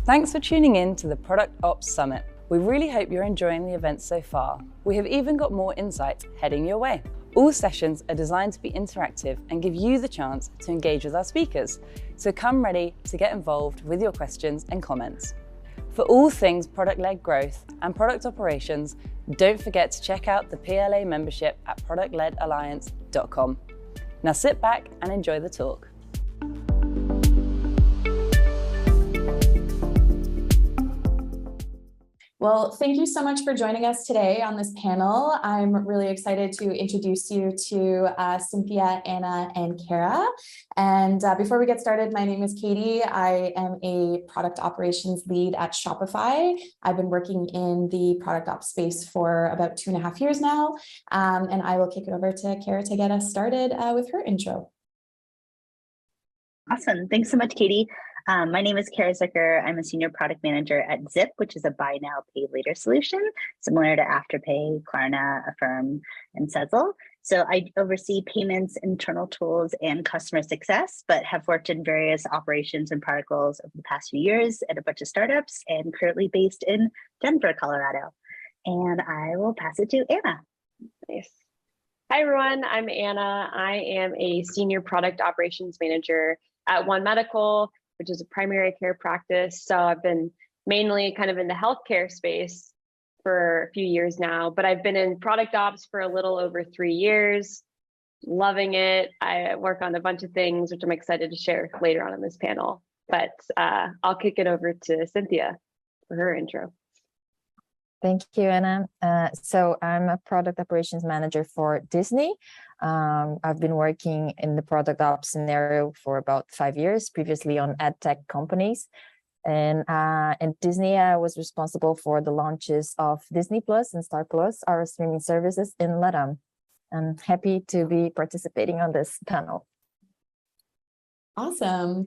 Thanks for tuning in to the Product Ops Summit. We really hope you're enjoying the event so far. We have even got more insights heading your way. All sessions are designed to be interactive and give you the chance to engage with our speakers. So come ready to get involved with your questions and comments. For all things product-led growth and product operations, don't forget to check out the PLA membership at productledalliance.com. Now sit back and enjoy the talk. Well, thank you so much for joining us today on this panel. I'm really excited to introduce you to Cynthia, Anna, and Kara. And before we get started, my name is Katie. I am a product operations lead at Shopify. I've been working in the product ops space for about 2.5 years now. And I will kick it over to Kara to get us started with her intro. Awesome. Thanks so much, Katie. My name is Kara Zucker. I'm a senior product manager at Zip, which is a buy now, pay later solution, similar to Afterpay, Klarna, Affirm, and Sezzle. So I oversee payments, internal tools, and customer success, but have worked in various operations and product roles over the past few years at a bunch of startups and currently based in Denver, Colorado. And I will pass it to Anna. Nice. Hi, everyone. I'm Anna. I am a senior product operations manager at One Medical, which is a primary care practice. So I've been mainly kind of in the healthcare space for a few years now, but I've been in product ops for a little over 3 years, loving it. I work on a bunch of things, which I'm excited to share later on in this panel, but I'll kick it over to Cynthia for her intro. Thank you, Anna. So I'm a product operations manager for Disney. I've been working in the product ops scenario for about 5 years, previously on ad tech companies. And in Disney, I was responsible for the launches of Disney Plus and Star Plus, our streaming services in LATAM. I'm happy to be participating on this panel. Awesome.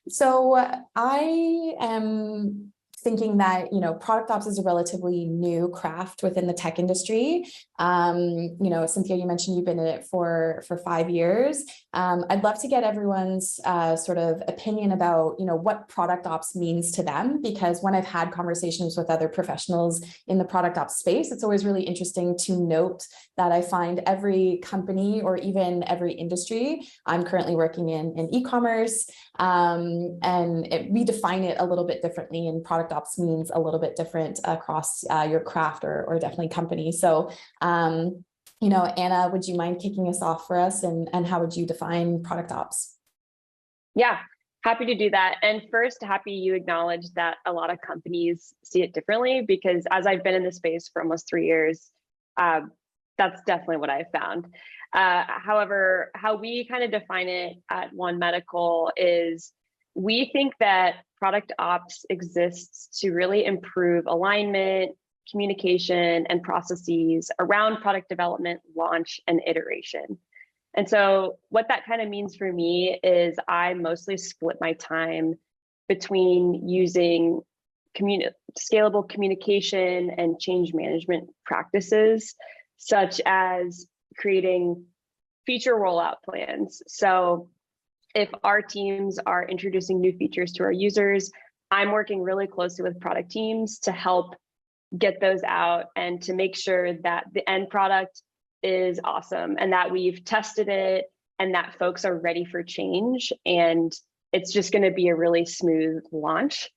So I am thinking that, product ops is a relatively new craft within the tech industry. Cynthia, you mentioned you've been in it for 5 years. I'd love to get everyone's sort of opinion about, what product ops means to them, because when I've had conversations with other professionals in the product ops space, it's always really interesting to note that I find every company or even every industry, I'm currently working in e-commerce, and we define it a little bit differently, and product ops means a little bit different across your craft or definitely company. So, Anna, would you mind kicking us off for us, and how would you define product ops? Yeah, happy to do that. And first, happy you acknowledge that a lot of companies see it differently, because as I've been in the space for almost 3 years, that's definitely what I've found. However, how we kind of define it at One Medical is we think that product ops exists to really improve alignment, communication, and processes around product development, launch, and iteration. And so what that kind of means for me is I mostly split my time between using scalable communication and change management practices, such as creating feature rollout plans. So if our teams are introducing new features to our users, I'm working really closely with product teams to help get those out and to make sure that the end product is awesome and that we've tested it and that folks are ready for change, and it's just going to be a really smooth launch.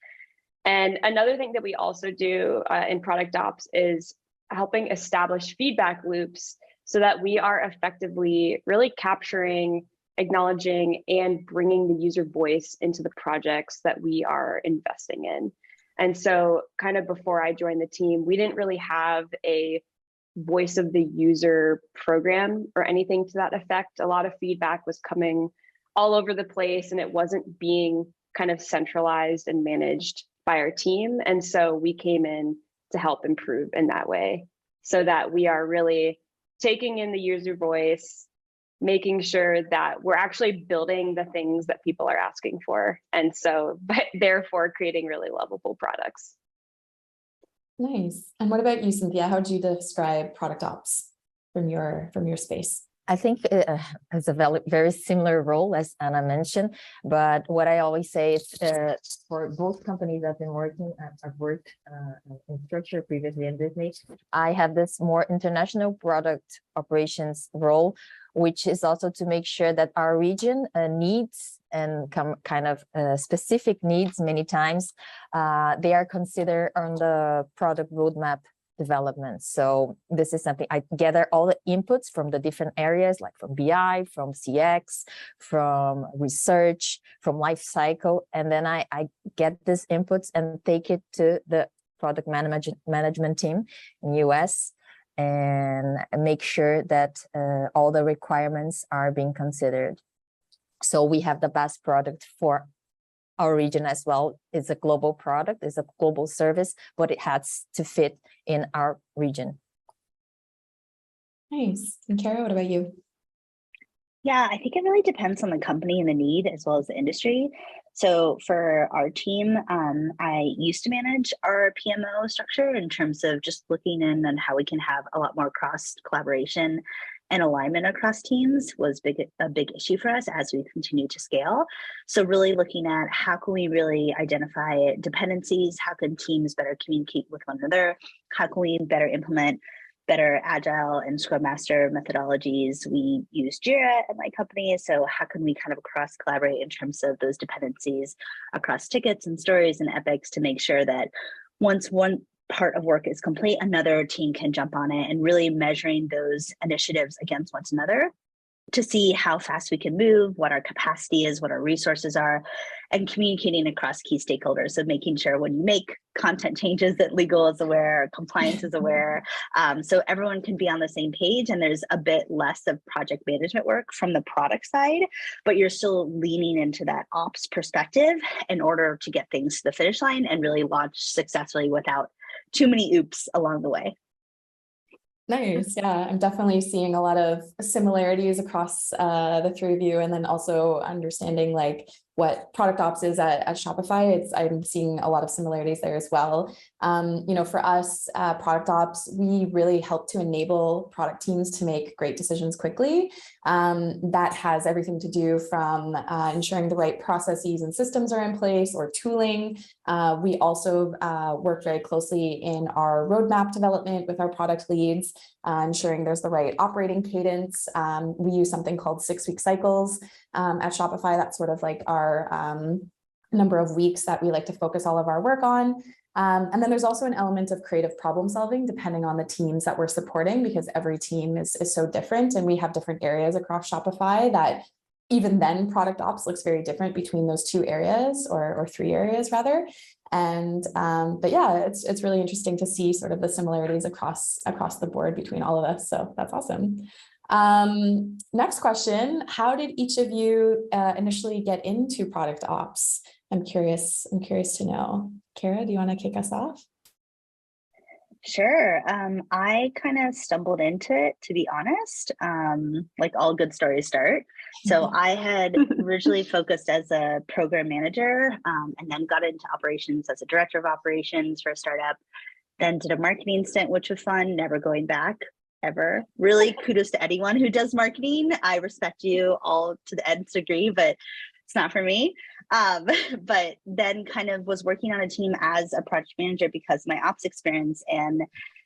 And another thing that we also do in product ops is helping establish feedback loops so that we are effectively really capturing, acknowledging, and bringing the user voice into the projects that we are investing in. And so kind of before I joined the team, we didn't really have a voice of the user program or anything to that effect. A lot of feedback was coming all over the place, and it wasn't being kind of centralized and managed by our team. And so we came in to help improve in that way, so that we are really taking in the user voice, making sure that we're actually building the things that people are asking for. And so, but therefore creating really lovable products. Nice. And what about you, Cynthia? How would you describe product ops from your space? I think it's a very similar role as Anna mentioned, but what I always say is for both companies I've been working, I've worked in structure previously in Disney. I have this more international product operations role, which is also to make sure that our region needs and kind of specific needs many times, they are considered on the product roadmap development. So this is something I gather all the inputs from the different areas, like from BI, from CX, from research, from life cycle, and then I get these inputs and take it to the product management team in US and make sure that all the requirements are being considered. So we have the best product for our region as well. It's a global product, it's a global service, but it has to fit in our region. Nice. And Kara, what about you? Yeah, I think it really depends on the company and the need as well as the industry. So for our team, I used to manage our PMO structure in terms of just looking in on how we can have a lot more cross collaboration and alignment across teams was a big issue for us as we continue to scale. So really looking at how can we really identify dependencies, how can teams better communicate with one another, how can we better implement better Agile and Scrum Master methodologies. We use Jira at my company, so how can we kind of cross collaborate in terms of those dependencies across tickets and stories and epics to make sure that once one part of work is complete, another team can jump on it, and really measuring those initiatives against one another to see how fast we can move, what our capacity is, what our resources are, and communicating across key stakeholders. So making sure when you make content changes that legal is aware, compliance is aware, so everyone can be on the same page, and there's a bit less of project management work from the product side, but you're still leaning into that ops perspective in order to get things to the finish line and really launch successfully without too many oops along the way. Nice. Yeah, I'm definitely seeing a lot of similarities across the three of you, and then also understanding like what product ops is at Shopify. I'm seeing a lot of similarities there as well. You know, for us, product ops, we really help to enable product teams to make great decisions quickly. That has everything to do from ensuring the right processes and systems are in place or tooling. We also work very closely in our roadmap development with our product leads, ensuring there's the right operating cadence. We use something called 6-week cycles at Shopify. That's sort of like our number of weeks that we like to focus all of our work on. And then there's also an element of creative problem solving depending on the teams that we're supporting, because every team is so different, and we have different areas across Shopify that even then product ops looks very different between those two areas, or three areas rather. And but yeah, it's really interesting to see sort of the similarities across the board between all of us. So that's awesome. Next question: how did each of you initially get into product ops? I'm curious to know. Kara, do you want to kick us off? Sure. I kind of stumbled into it, to be honest, like all good stories start. So I had originally focused as a program manager, and then got into operations as a director of operations for a startup, then did a marketing stint, which was fun, never going back ever. Really kudos to anyone who does marketing. I respect you all to the nth degree, but it's not for me. But then kind of was working on a team as a project manager because of my ops experience, and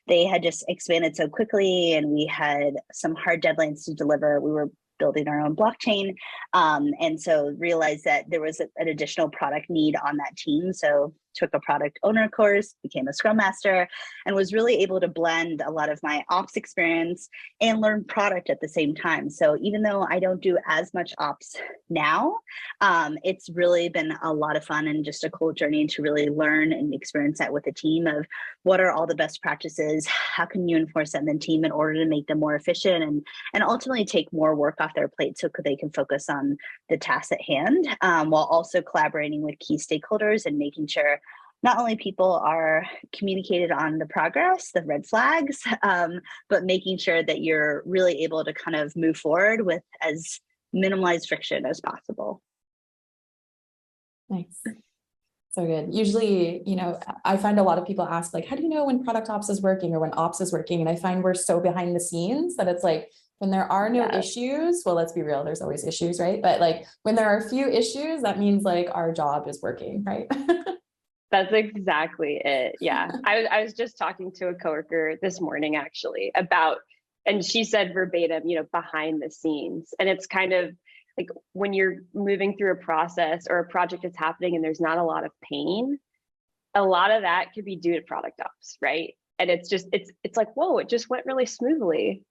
they had just expanded so quickly and we had some hard deadlines to deliver. We were building our own blockchain. And so realized that there was an additional product need on that team. So took a product owner course, became a Scrum Master, and was really able to blend a lot of my ops experience and learn product at the same time. So even though I don't do as much ops now, it's really been a lot of fun and just a cool journey to really learn and experience that with a team of what are all the best practices, how can you enforce that in the team in order to make them more efficient and ultimately take more work off their plate so they can focus on the tasks at hand, while also collaborating with key stakeholders and making sure not only people are communicated on the progress, the red flags, but making sure that you're really able to kind of move forward with as minimalized friction as possible. Nice. So good. Usually, you know, I find a lot of people ask like, how do you know when product ops is working or when ops is working? And I find we're so behind the scenes that it's like, When there are no Yeah. issues, well, let's be real, there's always issues, right? But like when there are few issues, that means like our job is working, right? That's exactly it. Yeah. I was just talking to a coworker this morning actually about, and she said verbatim, behind the scenes. And it's kind of like when you're moving through a process or a project is happening and there's not a lot of pain, a lot of that could be due to product ops, right? And it's just, it's like, whoa, it just went really smoothly.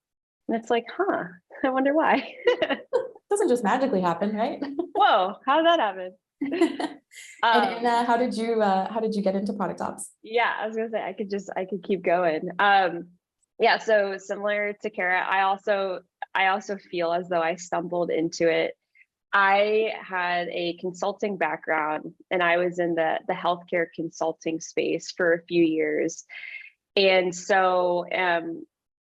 And it's like, huh, I wonder why. Doesn't just magically happen, right? Whoa, how did that happen? And Anna, how did you get into product ops? Yeah, I was gonna say I could keep going. Yeah, so similar to Kara, I also feel as though I stumbled into it. I had a consulting background and I was in the healthcare consulting space for a few years. And so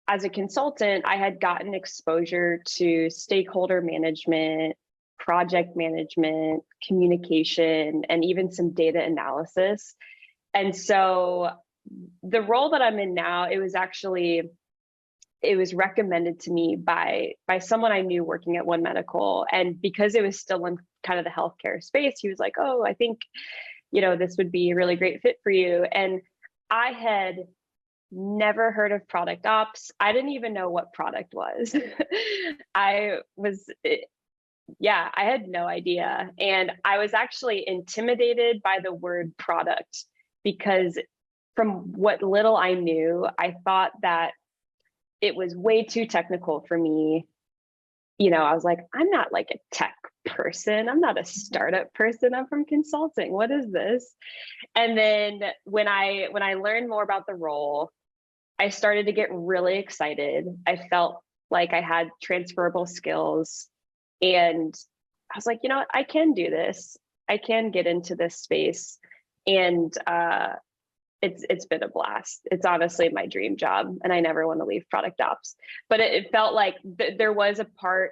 as a consultant, I had gotten exposure to stakeholder management, project management, communication, and even some data analysis. And so the role that I'm in now, it was recommended to me by someone I knew working at One Medical. And because it was still in kind of the healthcare space, he was like, oh, I think, this would be a really great fit for you. And I had never heard of product ops. I didn't even know what product was. I had no idea. And I was actually intimidated by the word product because from what little I knew, I thought that it was way too technical for me. I was like, I'm not like a tech person. I'm not a startup person. I'm from consulting. What is this? And then when I learned more about the role, I started to get really excited. I felt like I had transferable skills and I was like, what? I can do this. I can get into this space. And it's been a blast. It's honestly my dream job and I never want to leave product ops. But it felt like there was a part,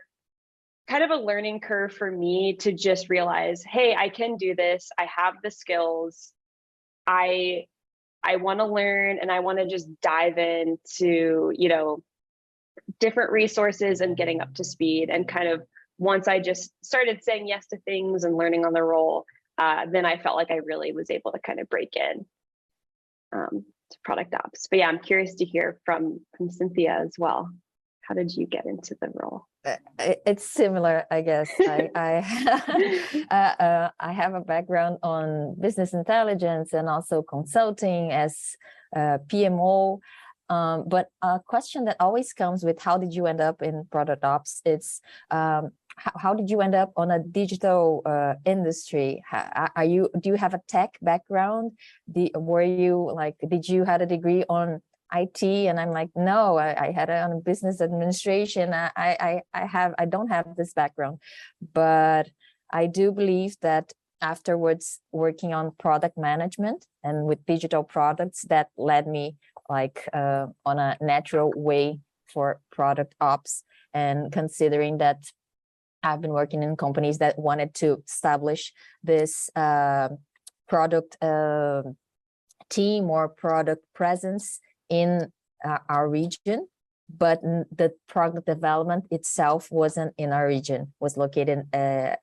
kind of a learning curve for me to just realize, hey, I can do this. I have the skills. I want to learn and I want to just dive into, different resources and getting up to speed. And kind of once I just started saying yes to things and learning on the role, then I felt like I really was able to kind of break in to product ops. But yeah, I'm curious to hear from Cynthia as well. How did you get into the role? It's similar, I guess. I have a background on business intelligence and also consulting as PMO. But a question that always comes with how did you end up in product ops? It's how did you end up on a digital industry? Do you have a tech background? Did you had a degree on IT? And I'm like, no, I had it on business administration. I don't have this background, but I do believe that afterwards working on product management and with digital products, that led me on a natural way for product ops. And considering that I've been working in companies that wanted to establish this product team or product presence in our region, but the product development itself wasn't in our region, was located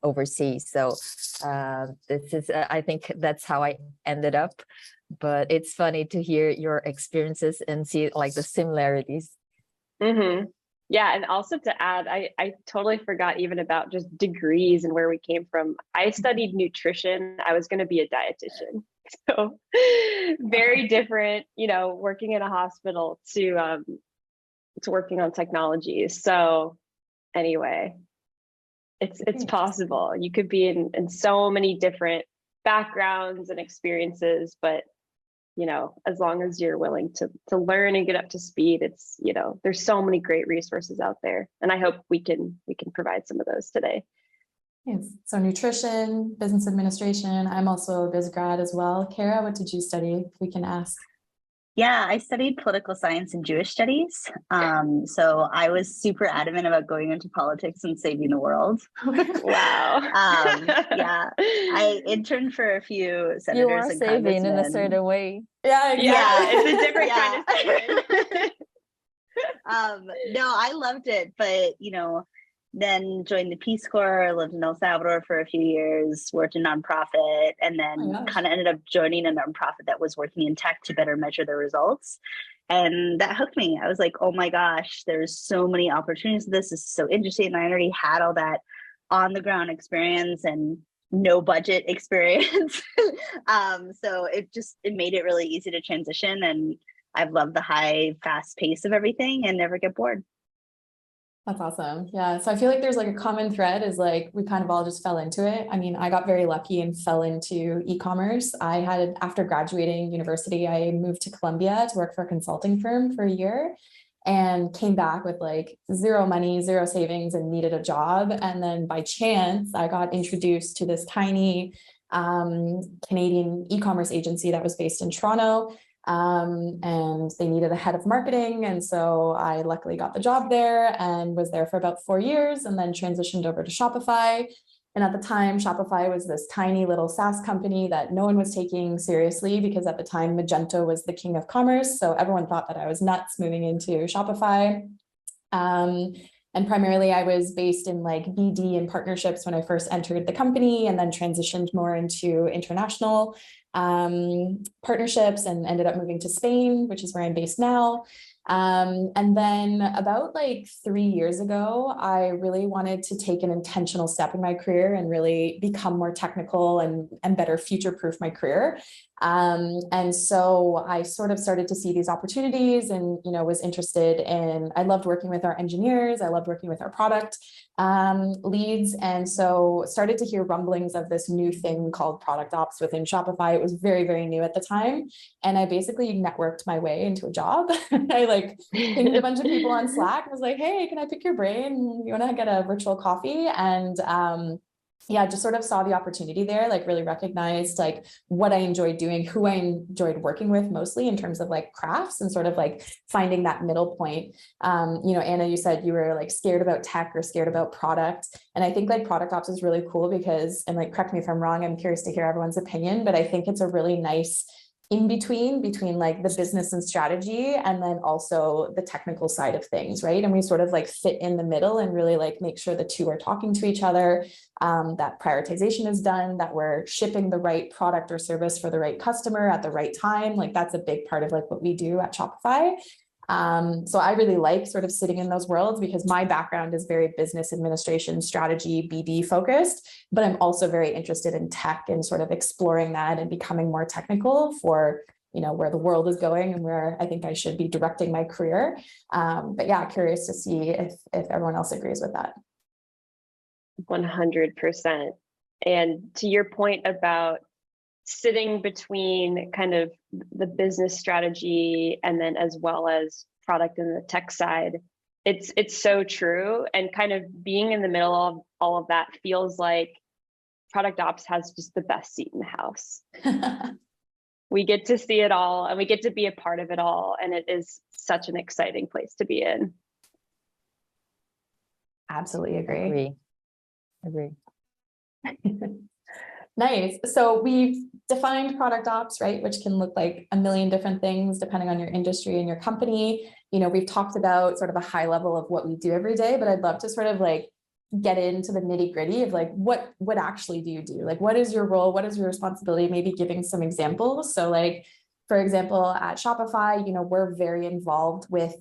overseas. So this is, I think that's how I ended up. But it's funny to hear your experiences and see the similarities. Mm-hmm. Yeah, and also to add, I totally forgot even about just degrees and where we came from. I studied nutrition. I was going to be a dietitian. So very different, working in a hospital to working on technologies. So anyway, it's possible. You could be in so many different backgrounds and experiences, but as long as you're willing to learn and get up to speed, it's, there's so many great resources out there. And I hope we can provide some of those today. Yes. So nutrition, business administration. I'm also a biz grad as well. Kara, what did you study, if we can ask? Yeah, I studied political science and Jewish studies. So I was super adamant about going into politics and saving the world. Wow. Yeah, I interned for a few senators. You are saving in a certain way. Yeah, exactly. Yeah, it's a different kind of saving. No, I loved it, but then joined the Peace Corps, lived in El Salvador for a few years, worked in nonprofit, and then kind of ended up joining a nonprofit that was working in tech to better measure the results. And that hooked me. I was like, oh my gosh, there's so many opportunities. This is so interesting. And I already had all that on the ground experience and no budget experience. So it made it really easy to transition. And I've loved the high, fast pace of everything and never get bored. That's awesome. Yeah. So I feel like there's like a common thread is like, we kind of all just fell into it. I mean, I got very lucky and fell into e-commerce. After graduating university, I moved to Colombia to work for a consulting firm for a year and came back with like zero money, zero savings, and needed a job. And then by chance, I got introduced to this tiny Canadian e-commerce agency that was based in Toronto. And they needed a head of marketing. And so I luckily got the job there and was there for about 4 years and then transitioned over to Shopify. And at the time, Shopify was this tiny little SaaS company that no one was taking seriously because at the time, Magento was the king of commerce. So everyone thought that I was nuts moving into Shopify. And primarily I was based in like BD and partnerships when I first entered the company and then transitioned more into international partnerships and ended up moving to Spain, which is where I'm based now. And then about like 3 years ago, I really wanted to take an intentional step in my career and really become more technical and better future-proof my career. And so I sort of started to see these opportunities and, was interested in, I loved working with our engineers. I loved working with our product leads. And so started to hear rumblings of this new thing called product ops within Shopify. It was very, very new at the time. And I basically networked my way into a job. I pinged a bunch of people on Slack and was like, hey, can I pick your brain? You want to get a virtual coffee? And yeah, just sort of saw the opportunity there, like really recognized like what I enjoyed doing, who I enjoyed working with mostly in terms of like crafts and sort of like finding that middle point. Anna, you said you were like scared about tech or scared about product. And I think like product ops is really cool because, and like, correct me if I'm wrong, I'm curious to hear everyone's opinion, but I think it's a really nice in between like the business and strategy and then also the technical side of things, right? And we sort of like fit in the middle and really like make sure the two are talking to each other, that prioritization is done, that we're shipping the right product or service for the right customer at the right time. Like that's a big part of like what we do at Shopify. So I really like sort of sitting in those worlds because my background is very business administration, strategy, BD focused, but I'm also very interested in tech and sort of exploring that and becoming more technical for, where the world is going and where I think I should be directing my career. But yeah, curious to see if everyone else agrees with that. 100%. And to your point about sitting between kind of the business strategy and then as well as product and the tech side, it's so true. And kind of being in the middle of all of that feels like product ops has just the best seat in the house. We get to see it all and we get to be a part of it all. And it is such an exciting place to be in. Absolutely agree. Agree. Nice. So we've defined product ops, right? Which can look like a million different things depending on your industry and your company. We've talked about sort of a high level of what we do every day, but I'd love to sort of like get into the nitty gritty of like, what actually do you do? Like, what is your role? What is your responsibility? Maybe giving some examples. So like, for example, at Shopify, we're very involved with,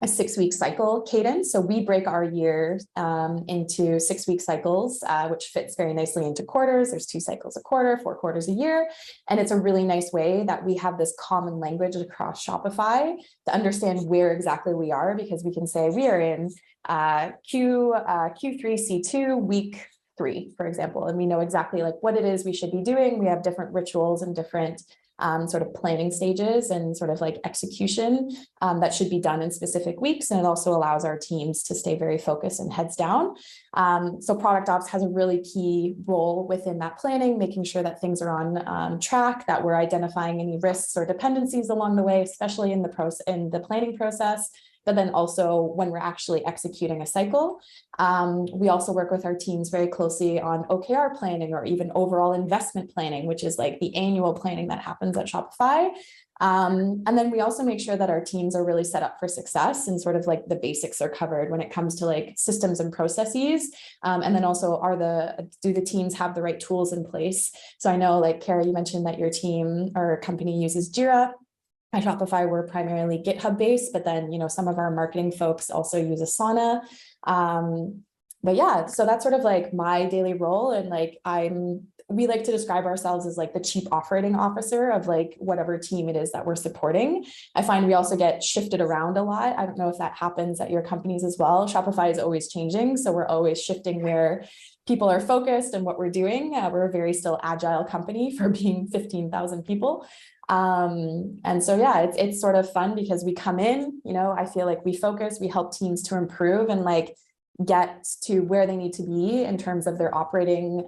a 6-week cycle cadence. So we break our year into 6-week cycles, which fits very nicely into quarters. There's 2 cycles a quarter, 4 quarters a year. And it's a really nice way that we have this common language across Shopify to understand where exactly we are, because we can say we are in Q3 C2 week 3, for example, and we know exactly like what it is we should be doing. We have different rituals and different sort of planning stages and sort of like execution that should be done in specific weeks. And it also allows our teams to stay very focused and heads down. So product ops has a really key role within that planning, making sure that things are on track, that we're identifying any risks or dependencies along the way, especially in the planning process. But then also when we're actually executing a cycle. We also work with our teams very closely on OKR planning or even overall investment planning, which is like the annual planning that happens at Shopify. And then we also make sure that our teams are really set up for success and sort of like the basics are covered when it comes to like systems and processes. And then also do the teams have the right tools in place? So I know like Kara, you mentioned that your team or company uses Jira. At Shopify, we're primarily GitHub based, but then, some of our marketing folks also use Asana. But yeah, so that's sort of like my daily role. And like, we like to describe ourselves as like the chief operating officer of like whatever team it is that we're supporting. I find we also get shifted around a lot. I don't know if that happens at your companies as well. Shopify is always changing. So we're always shifting where people are focused and what we're doing. We're a very still agile company for being 15,000 people. And so, yeah, it's sort of fun because we come in, I feel like we focus, we help teams to improve and like get to where they need to be in terms of their operating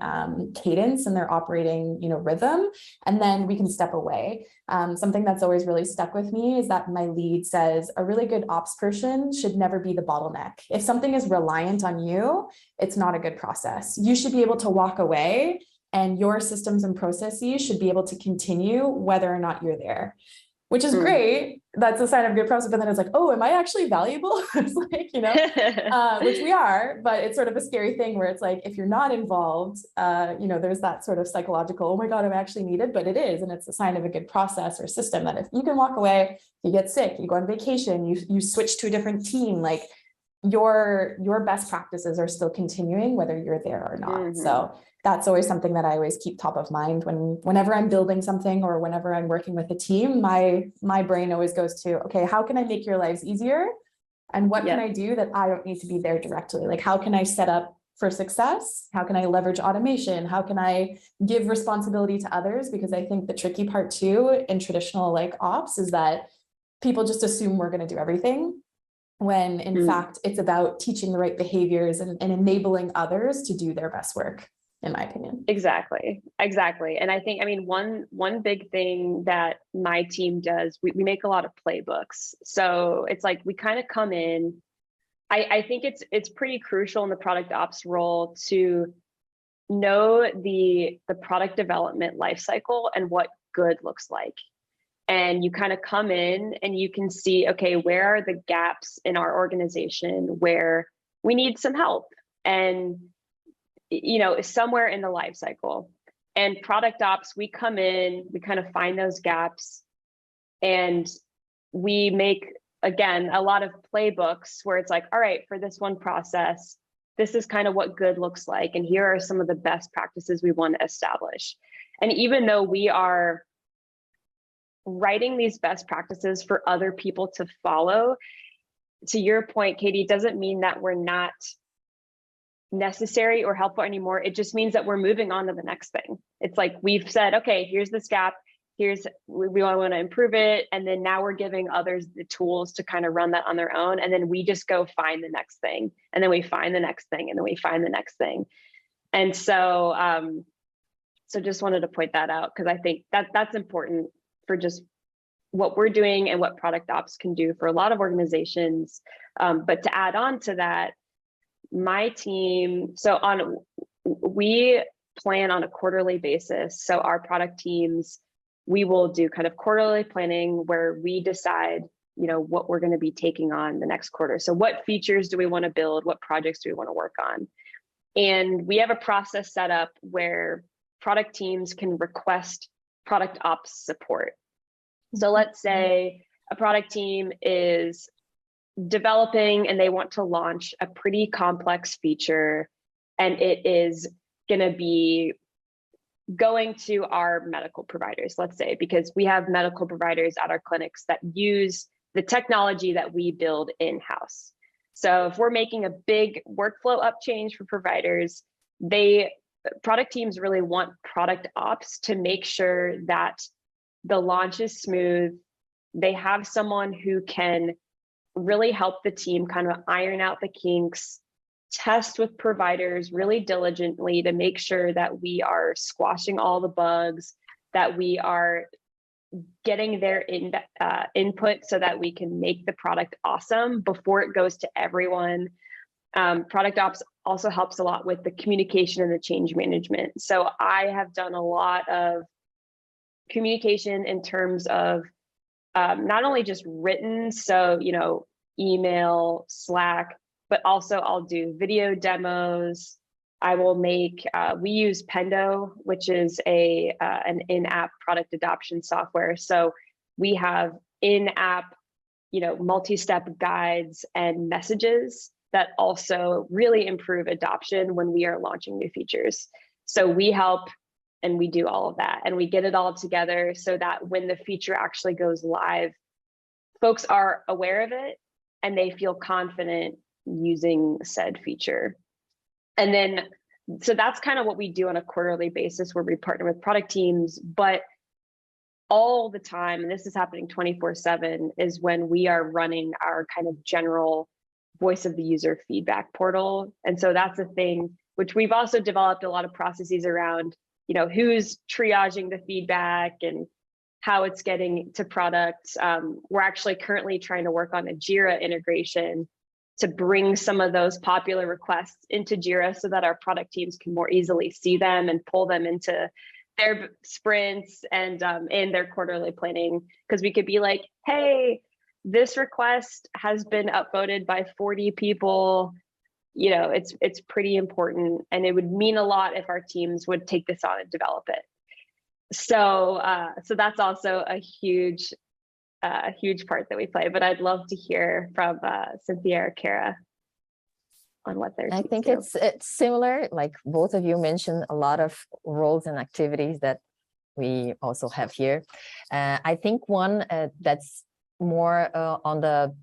cadence and their operating, rhythm. And then we can step away. Something that's always really stuck with me is that my lead says a really good ops person should never be the bottleneck. If something is reliant on you, it's not a good process. You should be able to walk away and your systems and processes should be able to continue whether or not you're there, which is great. That's a sign of good process. But then it's like, oh, am I actually valuable? It's like, which we are, but it's sort of a scary thing where it's like, if you're not involved, there's that sort of psychological, oh my God, I'm actually needed, but it is. And it's a sign of a good process or system that if you can walk away, you get sick, you go on vacation, you switch to a different team, like your best practices are still continuing whether you're there or not. So that's always something that I always keep top of mind whenever I'm building something or whenever I'm working with a team. My brain always goes to, okay, how can I make your lives easier? And what can I do that I don't need to be there directly? Like, how can I set up for success? How can I leverage automation? How can I give responsibility to others? Because I think the tricky part too in traditional like ops is that people just assume we're going to do everything, when in fact it's about teaching the right behaviors and enabling others to do their best work, in my opinion. Exactly. And I think, one big thing that my team does, we make a lot of playbooks. So it's like, we kind of come in, I think it's pretty crucial in the product ops role to know the product development lifecycle and what good looks like. And you kind of come in and you can see, okay, where are the gaps in our organization where we need some help? And somewhere in the life cycle. And product ops, we come in, we kind of find those gaps, and we make, again, a lot of playbooks where it's like, all right, for this one process, this is kind of what good looks like. And here are some of the best practices we want to establish. And even though we are writing these best practices for other people to follow, to your point, Katie, doesn't mean that we're not necessary or helpful anymore. It just means that we're moving on to the next thing. It's like, we've said, okay, here's this gap, we want to improve it. And then now we're giving others the tools to kind of run that on their own. And then we just go find the next thing. And then we find the next thing. And then we find the next thing. And so, so just wanted to point that out, because I think that's important for just what we're doing and what product ops can do for a lot of organizations. But to add on to that, my team, we plan on a quarterly basis. So our product teams, we will do kind of quarterly planning where we decide, what we're going to be taking on the next quarter. So what features do we want to build? What projects do we want to work on? And we have a process set up where product teams can request product ops support. So let's say a product team is developing and they want to launch a pretty complex feature, and it is going to be going to our medical providers, let's say, because we have medical providers at our clinics that use the technology that we build in-house. So if we're making a big workflow up change for providers, product teams really want product ops to make sure that the launch is smooth. They have someone who can really help the team kind of iron out the kinks, test with providers really diligently to make sure that we are squashing all the bugs, that we are getting their input so that we can make the product awesome before it goes to everyone. Product ops also helps a lot with the communication and the change management. So I have done a lot of communication in terms of not only just written, so, email, Slack, but also I'll do video demos. I will make, we use Pendo, which is an in-app product adoption software. So we have in-app, multi-step guides and messages that also really improve adoption when we are launching new features. So we help and we do all of that, and we get it all together so that when the feature actually goes live, folks are aware of it and they feel confident using said feature. And then, so that's kind of what we do on a quarterly basis, where we partner with product teams, but all the time, and this is happening 24/7, is when we are running our kind of general voice of the user feedback portal. And so that's a thing which we've also developed a lot of processes around, who's triaging the feedback and how it's getting to product. We're actually currently trying to work on a Jira integration to bring some of those popular requests into Jira so that our product teams can more easily see them and pull them into their sprints and in their quarterly planning. Because we could be like, hey, this request has been upvoted by 40 people. It's pretty important, and it would mean a lot if our teams would take this on and develop it. So that's also a huge part that we play. But I'd love to hear from Cynthia or Kara on what they're. I think it's similar. Like both of you mentioned a lot of roles and activities that we also have here. I think one that's more on the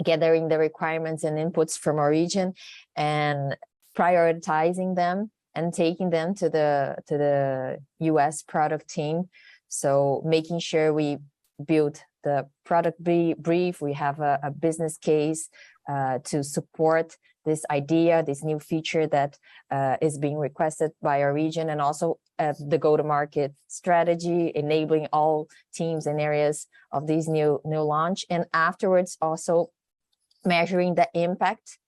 gathering the requirements and inputs from our region and prioritizing them and taking them to the US product team. So making sure we build the product brief, we have a business case to support this idea, this new feature that is being requested by our region, and also the go-to-market strategy, enabling all teams and areas of these new launch, and afterwards also measuring the impact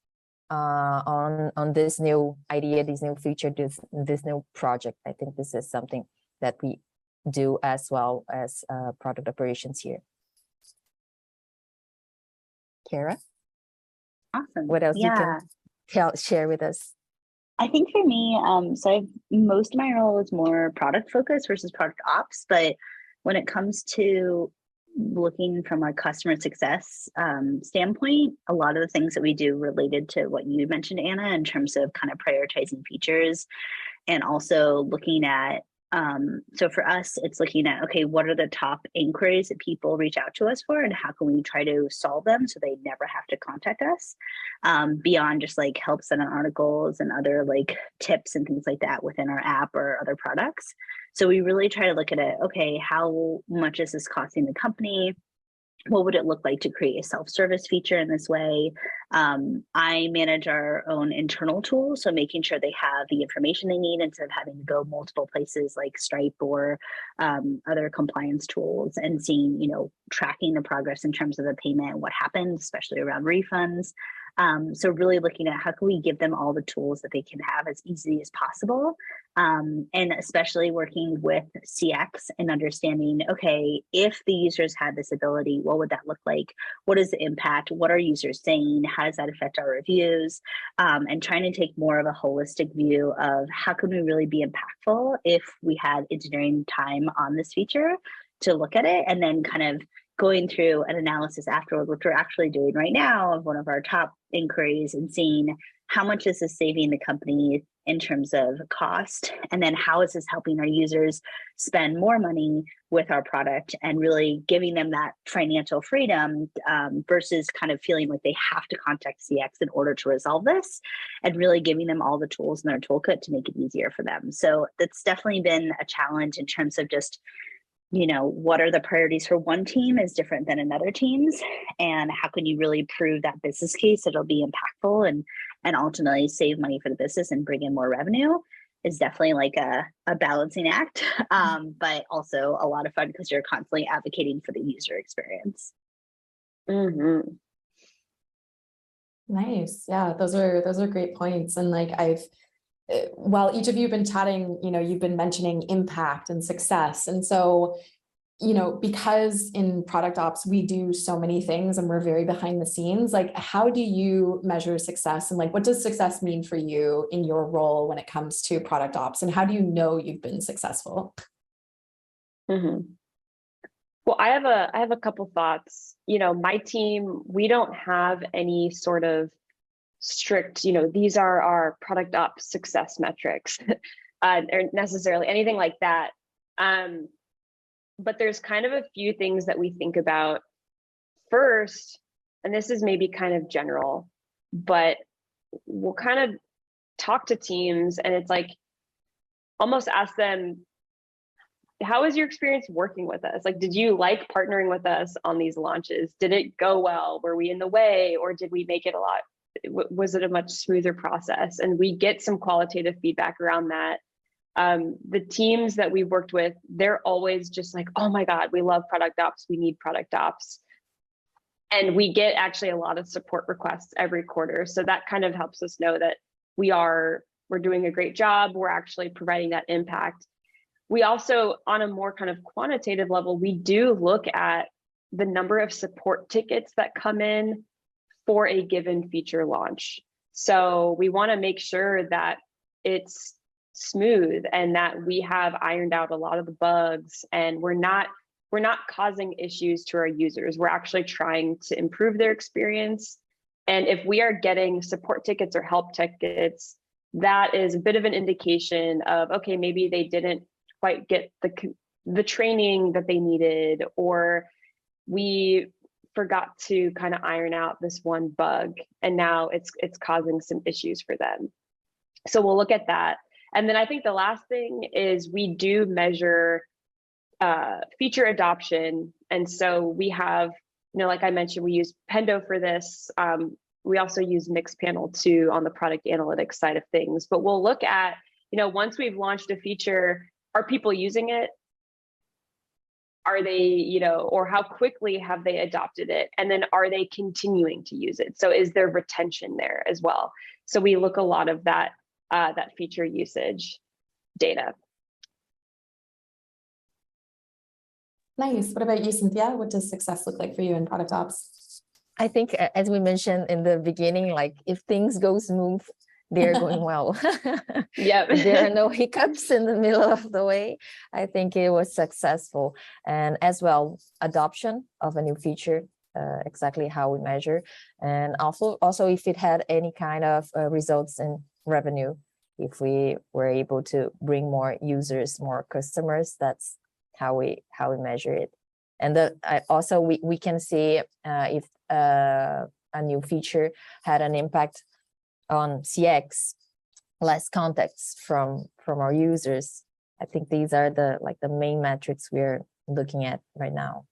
on this new idea, this new feature, this new project. I think this is something that we do as well as product operations here. Kara? Awesome. What else you can share with us? I think for me, so most of my role is more product focused versus product ops, but when it comes to looking from a customer success standpoint, a lot of the things that we do related to what you mentioned, Anna, in terms of kind of prioritizing features and also looking at, so for us, it's looking at, okay, what are the top inquiries that people reach out to us for, and how can we try to solve them so they never have to contact us, beyond just like help send out articles and other like tips and things like that within our app or other products. So we really try to look at it, okay, how much is this costing the company? What would it look like to create a self-service feature in this way? I manage our own internal tools, so making sure they have the information they need instead of having to go multiple places like Stripe or other compliance tools, and seeing, tracking the progress in terms of the payment, what happened, especially around refunds. So really looking at how can we give them all the tools that they can have as easy as possible. And especially working with CX and understanding, okay, if the users had this ability, what would that look like? What is the impact? What are users saying? How does that affect our reviews? And trying to take more of a holistic view of how can we really be impactful if we had engineering time on this feature to look at it, and then kind of going through an analysis afterward, which we're actually doing right now, of one of our top inquiries, and seeing how much is this saving the company in terms of cost, and then how is this helping our users spend more money with our product, and really giving them that financial freedom versus kind of feeling like they have to contact CX in order to resolve this, and really giving them all the tools in their toolkit to make it easier for them. So that's definitely been a challenge in terms of just, what are the priorities for one team is different than another team's, and how can you really prove that business case that it'll be impactful and ultimately save money for the business and bring in more revenue is definitely like a balancing act, but also a lot of fun because you're constantly advocating for the user experience. Mm-hmm. Nice. Yeah, those are great points. And like while each of you have been chatting, you've been mentioning impact and success. And so because in product ops, we do so many things and we're very behind the scenes, like how do you measure success, and like what does success mean for you in your role when it comes to product ops, and how do you know you've been successful? Well, I have a couple thoughts. My team, we don't have any sort of strict, these are our product ops success metrics, or necessarily anything like that. But there's kind of a few things that we think about first, and this is maybe kind of general, but we'll kind of talk to teams and it's like almost ask them, how was your experience working with us? Like, did you like partnering with us on these launches? Did it go well? Were we in the way, or did we make it was it a much smoother process? And we get some qualitative feedback around that. The teams that we've worked with, they're always just like, oh my God, we love product ops. We need product ops. And we get actually a lot of support requests every quarter. So that kind of helps us know that we're doing a great job. We're actually providing that impact. We also, on a more kind of quantitative level, we do look at the number of support tickets that come in for a given feature launch. So we want to make sure that it's smooth and that we have ironed out a lot of the bugs, and we're not causing issues to our users. We're actually trying to improve their experience. And if we are getting support tickets or help tickets, that is a bit of an indication of, okay, maybe they didn't quite get the training that they needed, or we forgot to kind of iron out this one bug and now it's causing some issues for them. So we'll look at that. And then I think the last thing is we do measure feature adoption. And so we have, like I mentioned, we use Pendo for this. We also use Mixpanel too on the product analytics side of things. But we'll look at, once we've launched a feature, are people using it? Are they, or how quickly have they adopted it? And then are they continuing to use it? So is there retention there as well? So we look a lot of that feature usage data. Nice. What about you, Cynthia? What does success look like for you in product ops? I think, as we mentioned in the beginning, like if things go smooth, they're going well. Yeah. There are no hiccups in the middle of the way. I think it was successful. And as well, adoption of a new feature, exactly how we measure. And also if it had any kind of results in revenue, if we were able to bring more users, more customers, that's how we measure it. And also we can see if a new feature had an impact on CX, less contacts from our users. I think these are the main metrics we're looking at right now.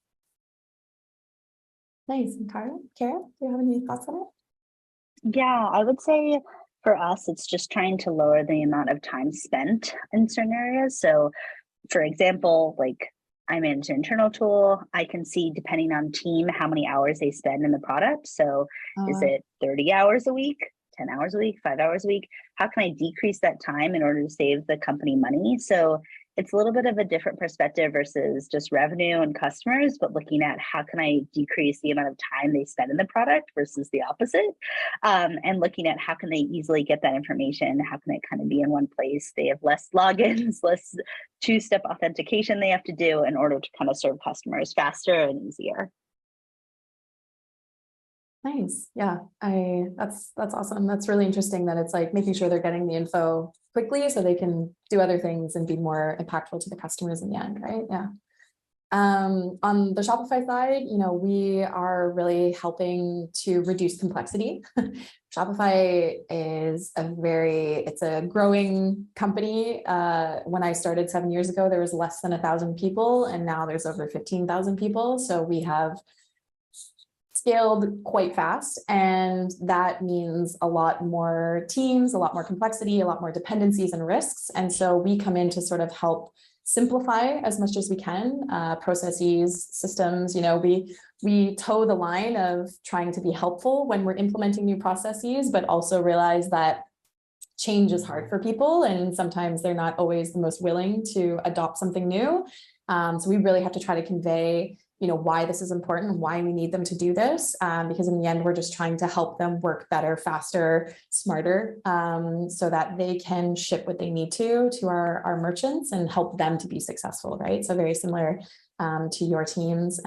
Nice. And Kara, do you have any thoughts on it? Yeah, I would say for us, it's just trying to lower the amount of time spent in certain areas. So for example, like I manage an internal tool. I can see, depending on team, how many hours they spend in the product. So is it 30 hours a week, 10 hours a week, 5 hours a week? How can I decrease that time in order to save the company money? So it's a little bit of a different perspective versus just revenue and customers, but looking at how can I decrease the amount of time they spend in the product versus the opposite, and looking at how can they easily get that information, how can it kind of be in one place. They have less logins, less two-step authentication they have to do in order to kind of serve customers faster and easier. Nice. Yeah, that's awesome. That's really interesting that it's like making sure they're getting the info quickly so they can do other things and be more impactful to the customers in the end, right? Yeah. On the Shopify side, we are really helping to reduce complexity. Shopify is it's a growing company. When I started 7 years ago, there was less than 1,000 people, and now there's over 15,000 people. So we have scaled quite fast, and that means a lot more teams, a lot more complexity, a lot more dependencies and risks. And so we come in to sort of help simplify as much as we can, processes, systems. We toe the line of trying to be helpful when we're implementing new processes, but also realize that change is hard for people, and sometimes they're not always the most willing to adopt something new. So we really have to try to convey, why this is important, why we need them to do this, because in the end, we're just trying to help them work better, faster, smarter, so that they can ship what they need to our merchants and help them to be successful, right? So very similar to your teams,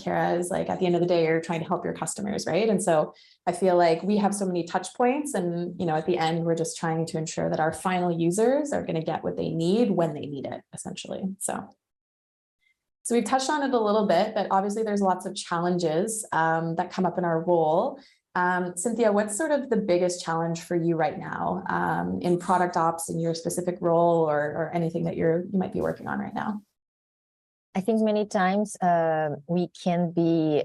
Kara, is like, at the end of the day, you're trying to help your customers, right? And so I feel like we have so many touch points, and at the end, we're just trying to ensure that our final users are going to get what they need when they need it, essentially. So we've touched on it a little bit, but obviously there's lots of challenges that come up in our role. Cynthia, what's sort of the biggest challenge for you right now in product ops, in your specific role, or anything that you might be working on right now? I think many times we can be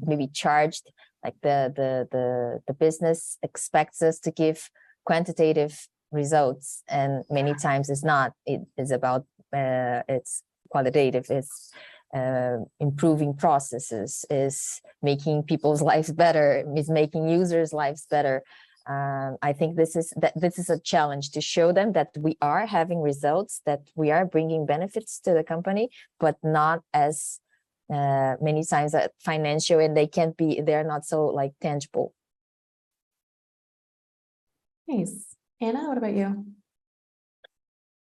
maybe charged, like the business expects us to give quantitative results, and many times it's not. It is about it's qualitative. It's improving processes, is making people's lives better, is making users' lives better. I think this is a challenge to show them that we are having results, that we are bringing benefits to the company, but not as many times financial, and they're not so like tangible. Nice. Anna, what about you?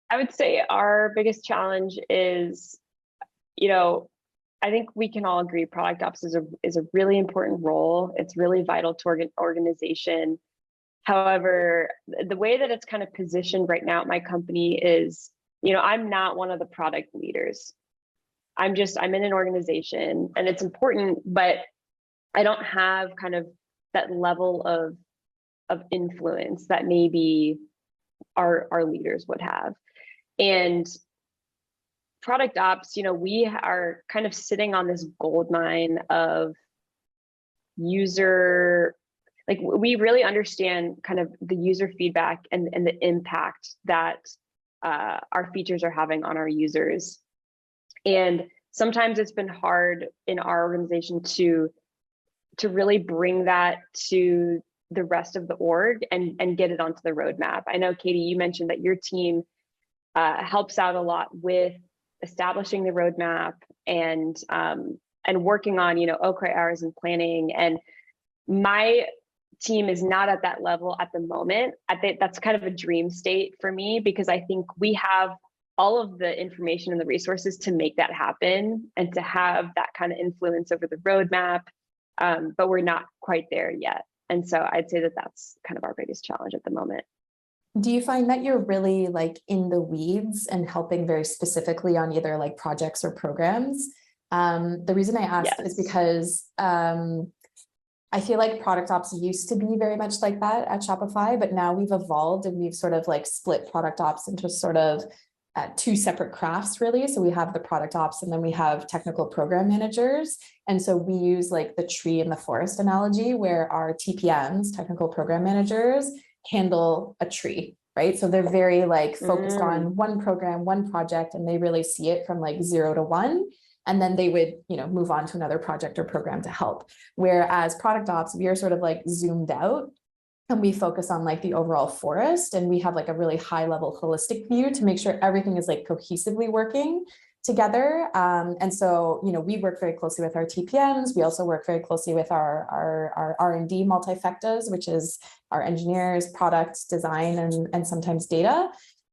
I would say our biggest challenge is, I think we can all agree product ops is a really important role. It's really vital to organization. However, the way that it's kind of positioned right now at my company is, I'm not one of the product leaders. I'm in an organization, and it's important, but I don't have kind of that level of influence that maybe our leaders would have. And product ops, we are kind of sitting on this gold mine of user, like we really understand kind of the user feedback and the impact that our features are having on our users. And sometimes it's been hard in our organization to really bring that to the rest of the org and get it onto the roadmap. I know, Katie, you mentioned that your team helps out a lot with establishing the roadmap and working on, OKRs and planning. And my team is not at that level at the moment. I think that's kind of a dream state for me, because I think we have all of the information and the resources to make that happen and to have that kind of influence over the roadmap. But we're not quite there yet. And so I'd say that that's kind of our biggest challenge at the moment. Do you find that you're really like in the weeds and helping very specifically on either like projects or programs? The reason I ask is because I feel like product ops used to be very much like that at Shopify, but now we've evolved and we've sort of like split product ops into sort of two separate crafts, really. So we have the product ops, and then we have technical program managers. And so we use like the tree and the forest analogy, where our TPMs, technical program managers, handle a tree, right? So they're very like focused on one program, one project, and they really see it from like 0 to 1. And then they would, move on to another project or program to help. Whereas product ops, we are sort of like zoomed out, and we focus on like the overall forest, and we have like a really high level holistic view to make sure everything is like cohesively working together. And so, we work very closely with our TPMs. We also work very closely with our R&D multifectas, which is our engineers, product design, and sometimes data.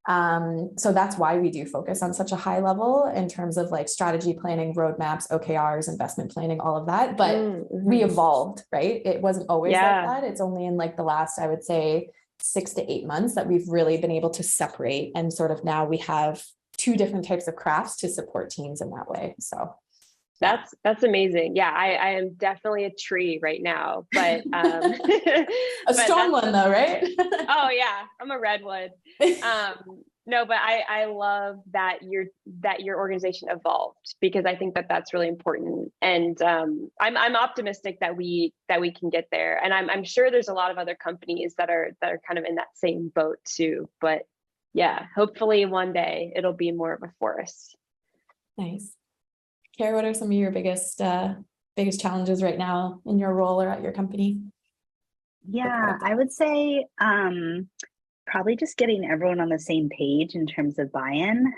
So that's why we do focus on such a high level in terms of like strategy planning, roadmaps, OKRs, investment planning, all of that. But we evolved, right? It wasn't always like that. It's only in like the last, I would say, 6 to 8 months that we've really been able to separate. And sort of now we have 2 different types of crafts to support teams in that way. So that's amazing. Yeah, I am definitely a tree right now, but a strong one though, right? Oh yeah, I'm a redwood. No, but I love that your organization evolved, because I think that that's really important, and I'm optimistic that we can get there, and I'm sure there's a lot of other companies that are kind of in that same boat too. But yeah, hopefully one day it'll be more of a forest. Nice. Kara, what are some of your biggest challenges right now in your role or at your company? Yeah, I would say probably just getting everyone on the same page in terms of buy-in.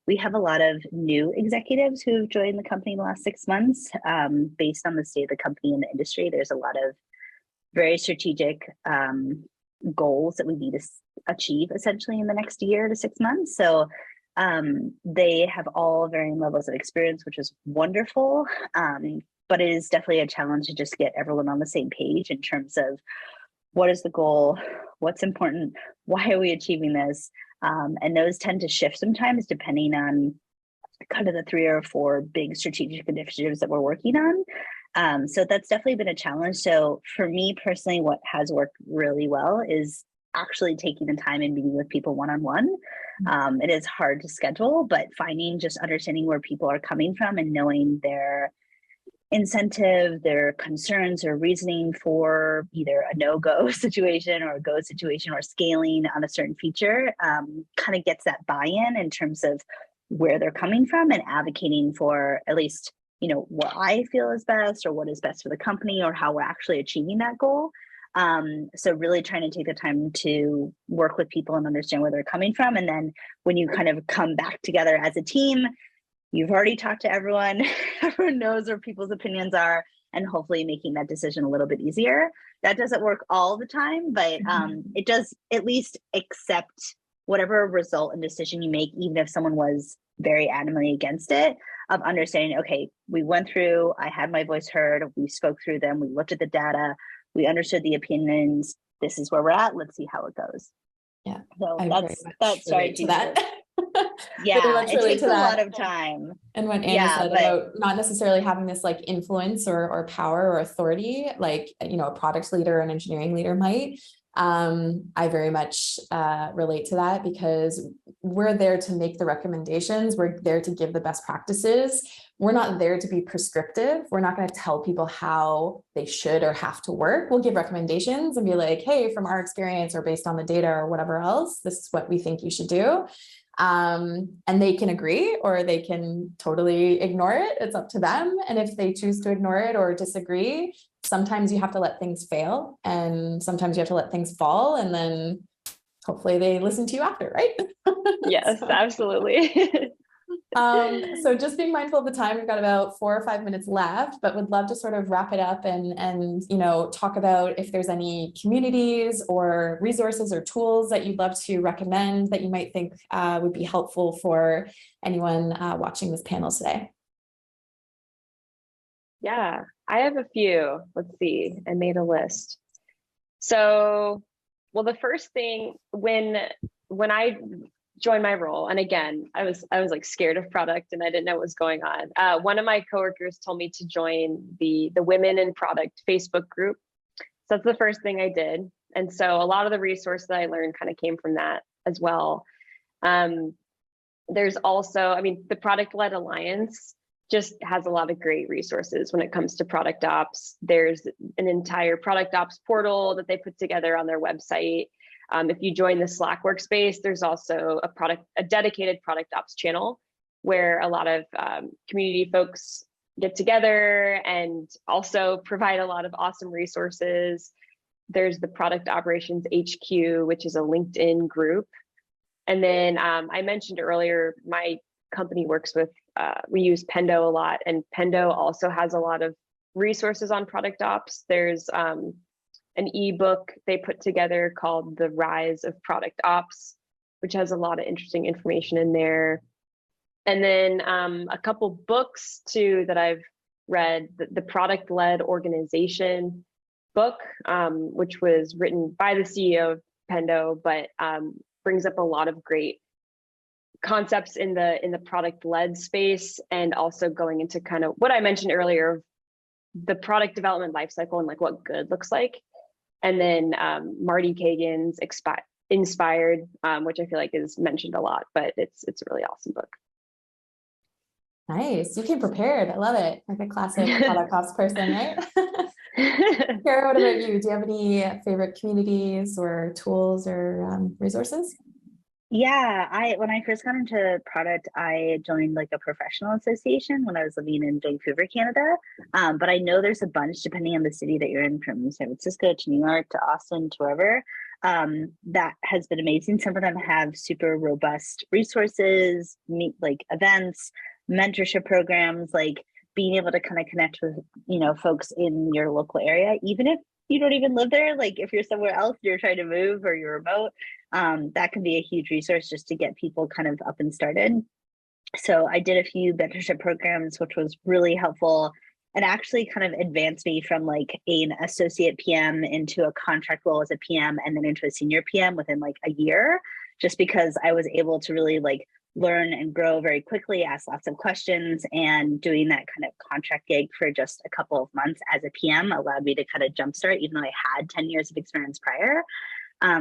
we have a lot of new executives who've joined the company in the last 6 months. Based on the state of the company and the industry, there's a lot of very strategic goals that we need to achieve essentially in the next year to 6 months. So they have all varying levels of experience, which is wonderful. But it is definitely a challenge to just get everyone on the same page in terms of what is the goal, what's important, why are we achieving this? And those tend to shift sometimes depending on kind of the 3 or 4 big strategic initiatives that we're working on. So that's definitely been a challenge. So for me personally, what has worked really well is actually taking the time and meeting with people one-on-one. It is hard to schedule, but just understanding where people are coming from and knowing their incentive, their concerns or reasoning for either a no-go situation or a go situation or scaling on a certain feature kind of gets that buy-in in terms of where they're coming from and advocating for at least, what I feel is best or what is best for the company or how we're actually achieving that goal. So really trying to take the time to work with people and understand where they're coming from. And then when you kind of come back together as a team, you've already talked to everyone, everyone knows where people's opinions are, and hopefully making that decision a little bit easier. That doesn't work all the time, but it does at least accept whatever result and decision you make, even if someone was very adamantly against it, of understanding, okay, we went through, I had my voice heard, we spoke through them, we looked at the data, we understood the opinions, this is where we're at, let's see how it goes. Yeah. So that's right to that. Yeah, it takes a lot of time. And what Anna said about not necessarily having this like influence or power or authority, like, a product leader or an engineering leader might, I very much relate to that, because we're there to make the recommendations. We're there to give the best practices. We're not there to be prescriptive. We're not going to tell people how they should or have to work. We'll give recommendations and be like, hey, from our experience or based on the data or whatever else, this is what we think you should do. And they can agree or they can totally ignore it. It's up to them. And if they choose to ignore it or disagree, sometimes you have to let things fail and sometimes you have to let things fall, and then hopefully they listen to you after, right? Yes, absolutely. So just being mindful of the time, we've got about 4 or 5 minutes left, but would love to sort of wrap it up and talk about if there's any communities or resources or tools that you'd love to recommend that you might think would be helpful for anyone watching this panel today. Yeah, I have a few. Let's see, I made a list. So, well, the first thing when I joined my role, and again, I was like scared of product and I didn't know what was going on. One of my coworkers told me to join the Women in Product Facebook group. So that's the first thing I did. And so a lot of the resources that I learned kind of came from that as well. There's also, the Product-Led Alliance just has a lot of great resources when it comes to product ops. There's an entire product ops portal that they put together on their website. If you join the Slack workspace, there's also a dedicated product ops channel where a lot of community folks get together and also provide a lot of awesome resources. There's the Product Operations HQ, which is a LinkedIn group. And then I mentioned earlier, my company works with, we use Pendo a lot, and Pendo also has a lot of resources on product ops. There's an ebook they put together called The Rise of Product Ops, which has a lot of interesting information in there. And then a couple books too that I've read, the Product-Led Organization book, which was written by the CEO of Pendo, but brings up a lot of great concepts in the product-led space, and also going into kind of what I mentioned earlier, the product development lifecycle and like what good looks like. And then Marty Kagan's Inspired, which I feel like is mentioned a lot, but it's a really awesome book. Nice. You came prepared. I love it. Like a classic product ops person, right? Kara, what about you? Do you have any favorite communities or tools or resources? Yeah, when I first got into product, I joined like a professional association when I was living in Vancouver, Canada. But I know there's a bunch depending on the city that you're in, from San Francisco to New York to Austin to wherever. that has been amazing. Some of them have super robust resources, meet like events, mentorship programs, like being able to kind of connect with, folks in your local area, even if you don't even live there. Like if you're somewhere else, you're trying to move or you're remote, that can be a huge resource just to get people kind of up and started. So I did a few mentorship programs, which was really helpful and actually kind of advanced me from like an associate PM into a contract role as a PM and then into a senior PM within like a year, just because I was able to really like learn and grow very quickly, ask lots of questions, and doing that kind of contract gig for just a couple of months as a PM allowed me to kind of jumpstart, even though I had 10 years of experience prior.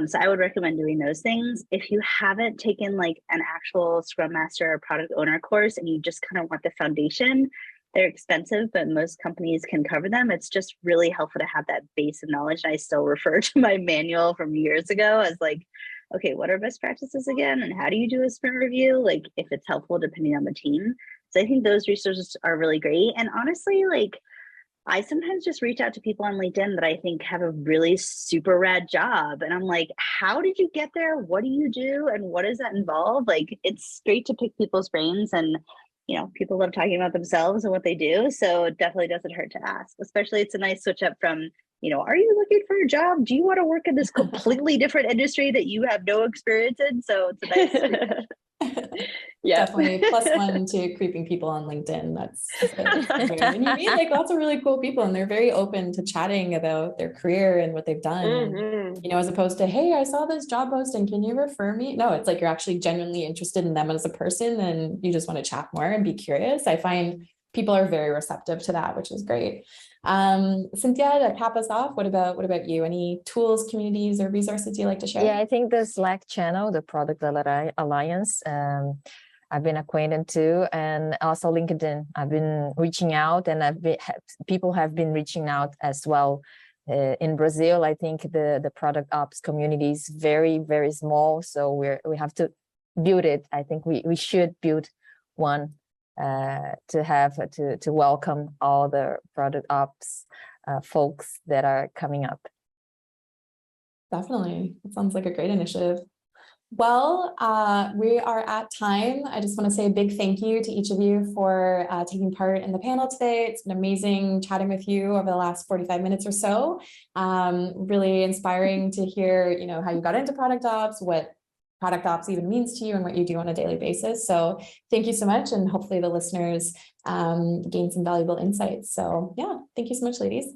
So I would recommend doing those things. If you haven't taken like an actual Scrum Master or product owner course and you just kind of want the foundation, they're expensive, but most companies can cover them. It's just really helpful to have that base of knowledge. And I still refer to my manual from years ago as like, okay, what are best practices again? And how do you do a sprint review? Like if it's helpful, depending on the team. So I think those resources are really great. And honestly, like I sometimes just reach out to people on LinkedIn that I think have a really super rad job. And I'm like, how did you get there? What do you do? And what does that involve? Like, it's great to pick people's brains, and, people love talking about themselves and what they do. So it definitely doesn't hurt to ask, especially it's a nice switch up from, are you looking for a job? Do you want to work in this completely different industry that you have no experience in? So it's a nice Yeah, definitely +1 to creeping people on LinkedIn. That's weird. And you meet like lots of really cool people, and they're very open to chatting about their career and what they've done. Mm-hmm. And, as opposed to, hey, I saw this job posting, can you refer me? No, it's like you're actually genuinely interested in them as a person, and you just want to chat more and be curious. I find people are very receptive to that, which is great. Cynthia, to cap us off, what about you? Any tools, communities, or resources you like to share? Yeah, I think the Slack channel, the Product Alliance, I've been acquainted to, and also LinkedIn. I've been reaching out, and people have been reaching out as well. In Brazil, I think the product ops community is very, very small, so we have to build it. I think we should build one to welcome all the product ops folks that are coming up. Definitely. That sounds like a great initiative. Well, we are at time. I just want to say a big thank you to each of you for taking part in the panel today. It's been amazing chatting with you over the last 45 minutes or so. Really inspiring to hear, how you got into product ops, what product ops even means to you, and what you do on a daily basis. So thank you so much. And hopefully the listeners gain some valuable insights. So yeah, thank you so much, ladies.